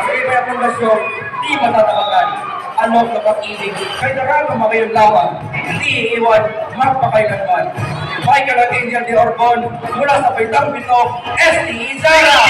Sa iba pundasyon, di matatawagan. Alok na pag-ibig, kay daral na mamayong laban, di iiwan, magpakailanman. Michael Archangel de Orgon, mula sa Baitang Pito, ST Izara!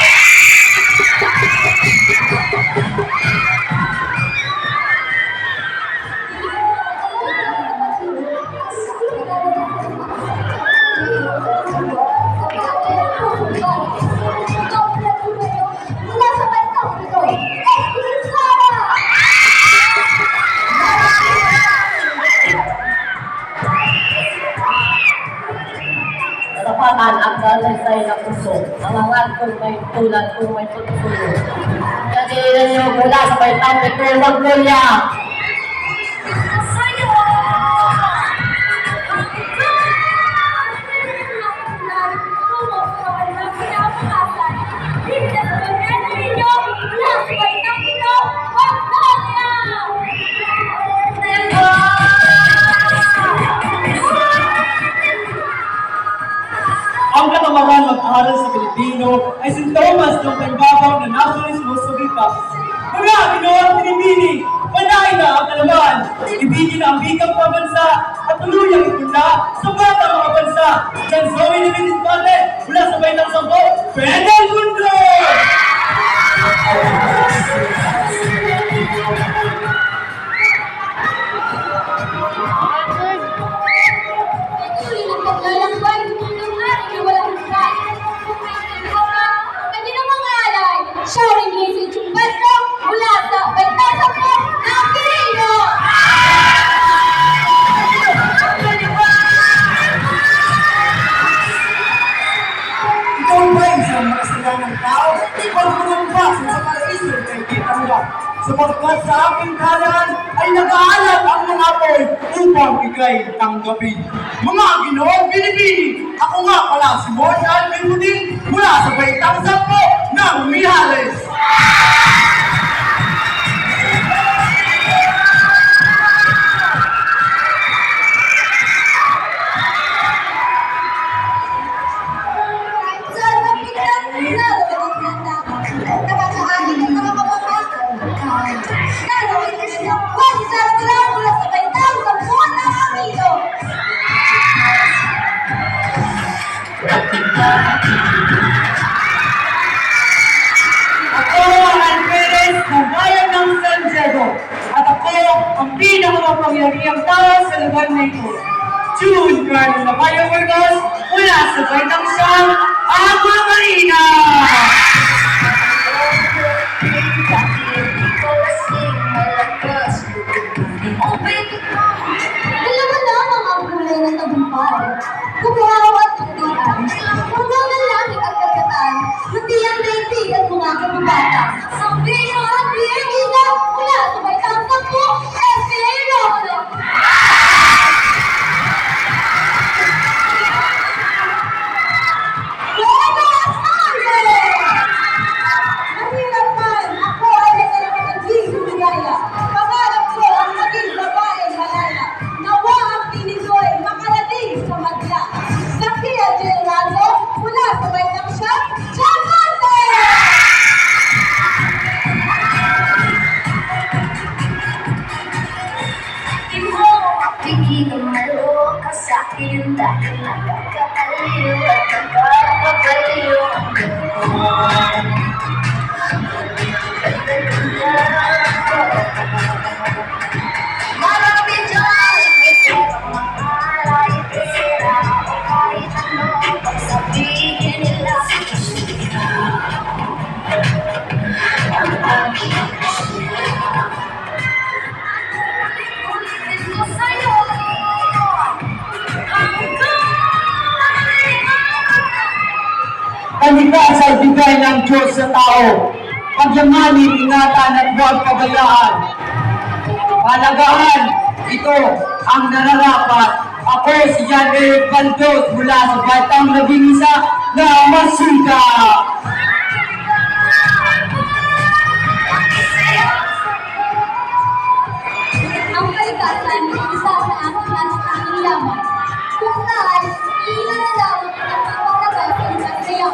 Kapatan at dalaysay na puso, ang angat kong may tulad kong may tutulog. Kadilan niyo mula sa Baitang Pito, Magnolia! Ang katamaran mag-aral sa Pilipino ay sintomas ng pangbabaw na nationalismo sa Pilipinas. Mula Pinoy Pinipini, panay na ang kalaman, ibigin ang bikang pambansa at tuluyang ikunda sa bata mga bansa. Yan Zoe ni Vincent Pate, mula sa Baitang Sampo, Fidel Mundo! Sharing message yung basta mula sa Baitasa po ng Pilino! Ikaw ba isang makasaganang tao? Ipagpunong ba sa paraiso kay kita mo? Sapagkat sa aking kalan ay nag-aalat ang mga apoy upang ikay tanggapin. Mga Ginoong Pinipini, ako nga pala si Mortal Pinudin mula sa Baitang Sampo ng Mihares. Ako ang Alperes ng bayan ng San Diego at ako ang pinakamakapangyarihang tao sa lugar na ito. June Colonel Navajo Burgos mula sa Baitang Siyang Agua Marina! Alam mo lamang ang kulay ng tagumpay. Kumihaw at tundian. Hanggang ng langit at kagatan. Hindi ang daigdig at mga kababata. Ang Pino at Bienida mula sa Baitang Sampo, S.A. Rono. Buenas tardes! Mahirap man, ako ay nagkaroon ng Jesus Ligaya. Pangarap ko ang maging babaeng malaya. Nawa ang tinig ko ay makarating sa madla. Nakia Generalo, mula sa Baitang Siyang, Chamante! Di mo mapigilang maloka sa akin dahil nakakaaliw at nakakabaliw ang gano'n. Marami dyan, ito ang mahalay, pera, kahit ano pag sabihin nila. Ang aking ulitin ko sa'yo. Kanikas ay bigay ng Diyos sa tao. Pagyamanin, ingatan at huwag kabayaan. Palagahan, ito ang nararapat. Ako si John Eric Baldos mula sa Batang Labing-isa na Masika. Ang kalikasan, isa sa ating natatanging yaman. Kung saan, ilan na lamang ang napapalaga sa isang kaya.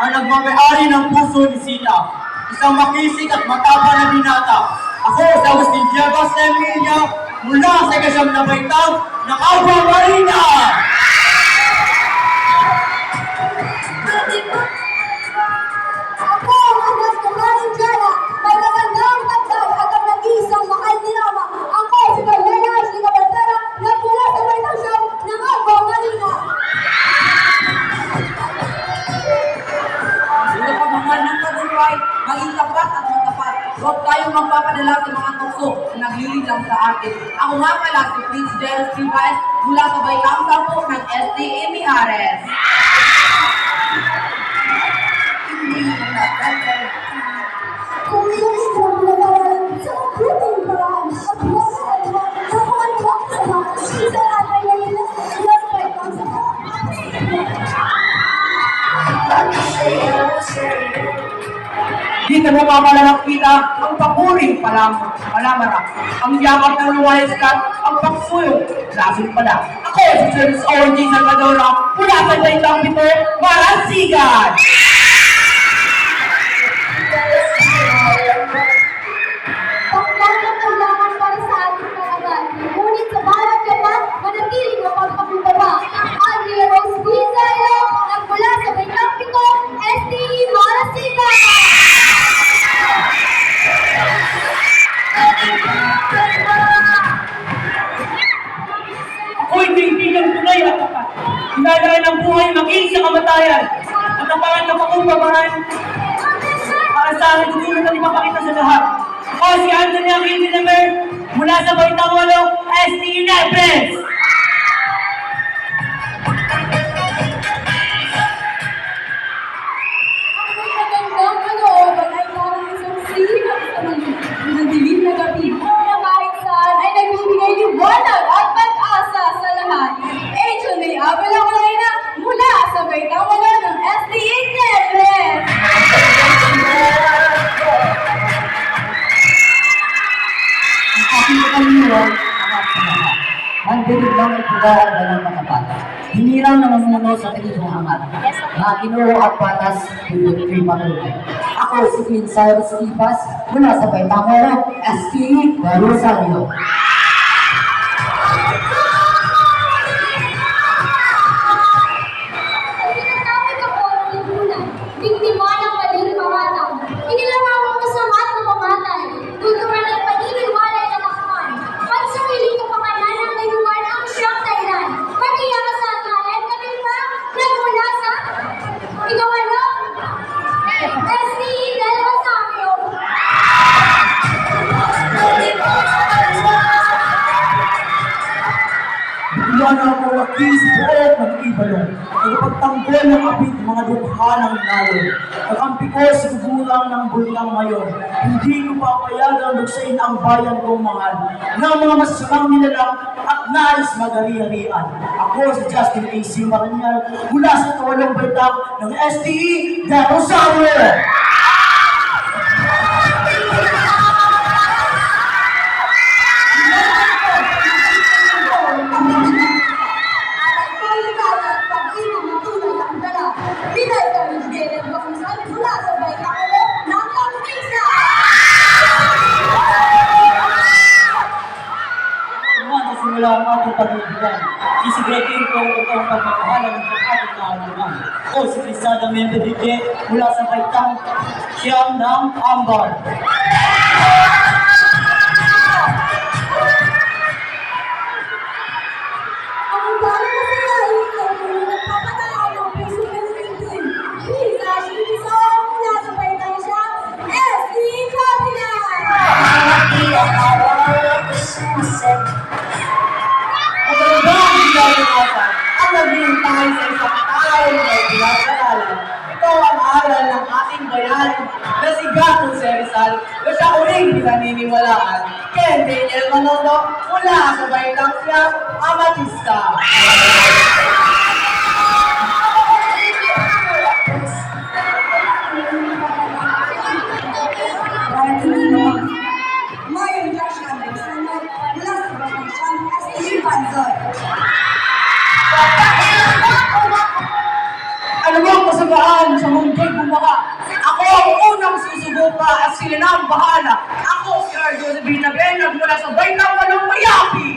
ang nagmamayari ng puso ni Sita, isang makisig at matapang na binata. Ako si Agustin Diego Emilia mula sa ikasyam na baitang ng Agua Marina! Ako ang anak ng Maring Jara, may magandang tagdag at ang nag-iisang mahal ni Rama. Ako si Carmela Ashley Cabantera, nagmula sa Baitang Siyam ng Agua Marina. Sino ka mga ng tagumpay, maging tapat at matapat. Huwag tayong magpapadala sa mga tukso na naglilid lang sa atin. Ako nga pala si Prince Jeros Rivas mula sa Baitang Sampo ng SDA Mijares. Kung iyong isang nag-aaral sa mabuting paraan at huwag sa kaliwa, kapuan ko sa mga isang atay na nila sa Baitang Siyam. Dito mo mapalalakita ang papuring palamara, ang yakap ng luwayas ka, ang pagsuyong, lasin pala. Ako si Service OG Salvadora, mula sa Baitang Pito, Marasigan! Pagkat ang kailangan para sa ating kalaban, ngunit sa bawat kapat, manatiling mapagpakumbaba. Andrea Rose Pizarro, nagmula sa Baitang Pito, SDE Marasigan! Ako'y kaibigan tunay at tapat. Hinadaan ang buhay maging sa kamatayan. At ang pangat na pakumpamahan para sa akin tutulong na ipapakita sa lahat. Ako si Anthony Aquino Namer mula sa Baitang 8, SDE Nepes! Ang may magandang kalooban ay parang isang sikat sa madilim na gabi na kahit saan ay nagbibigay liwanag at pag-asa sa lahat. Angel May Abel ang na mula sa Baitang Wala ng SDA Nebres. Ang aking katanungan, Mandinig lang ay pugahan ba ng matapat. Hinirang na mamuno sa tingin ng amat. Mga ginoo at patas, bibig kay matulog. Ako si Queen Cyrus Ipas, mula sa Baitang STE Rosario. Ang tinatawag ako ng lipunan, biktima ng maling pamatang. Inilamang ang masama at mamamatay, tuturan ng paniniwala ng akman. Pagsawiling kapakanan ng layuan ang siyang dahilan. Pagkaya ka sa akalan, kami pa nagmula sa ikaw ano? SDE del Rosario. Bigyan na ako lakis buot ng ibalong. Nagpagtanggol ng apit mga dukha ng nalon. Nakampi ko sa gugulang ng bulkang mayon. Hindi ko papayagang luksain ang bayan kong mahal. Ng mga masamang nilalang at nais magari-harian. Ako si Justin A.C. Maranyal mula sa Tawalong Baitang ng STE de Rosario. Naman sa simula ang ating pag-ibigan. Isigretin ko ang totoong pagmamahalan ng ating kaalaman. O si Crisada Mendedike mula sa Baitang Siyam ng Ambar. Ang bago na sila ay ikaw kung nagpapataan ng puso ng Philippine. Lisa, Shiniso, mula sa Baitang siya, SDE Cabinet! Magandang pinag-usapan ang naghihintay sa isang taong may pinag-aralan. Ito ang aral ng ating bayan na si Gato Serizal na siya uling pinaniniwalaan. Ken Daniel Manono mula sa Baitang Siyam, Amatista. Mayor Josh Anderson, mula sa Baitang Siyam, SDE Banzoy. Alam mo, ang kasagaan sa mundo'y bumaha. Ako ang unang susubuka at sila na ang bahala. Ako si Arjo de Binabel, nagmula sa Baitang Walong Mayapi.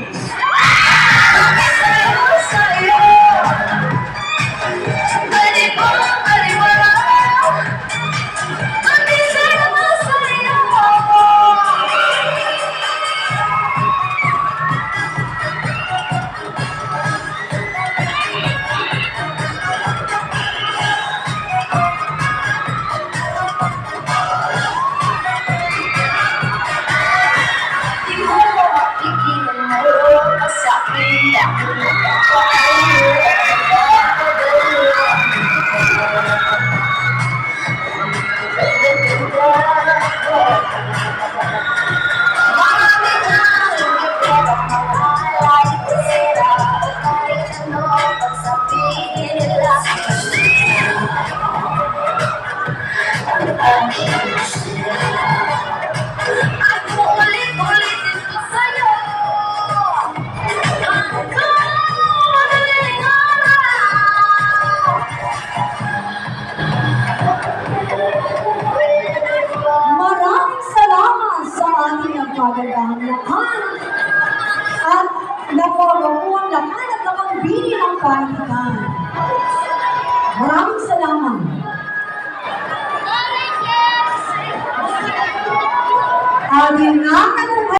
Maraming salamat sa ating nagpagandahang lakan at napagamuang lakan at nakambili ng panitan. Maraming salamat. Ating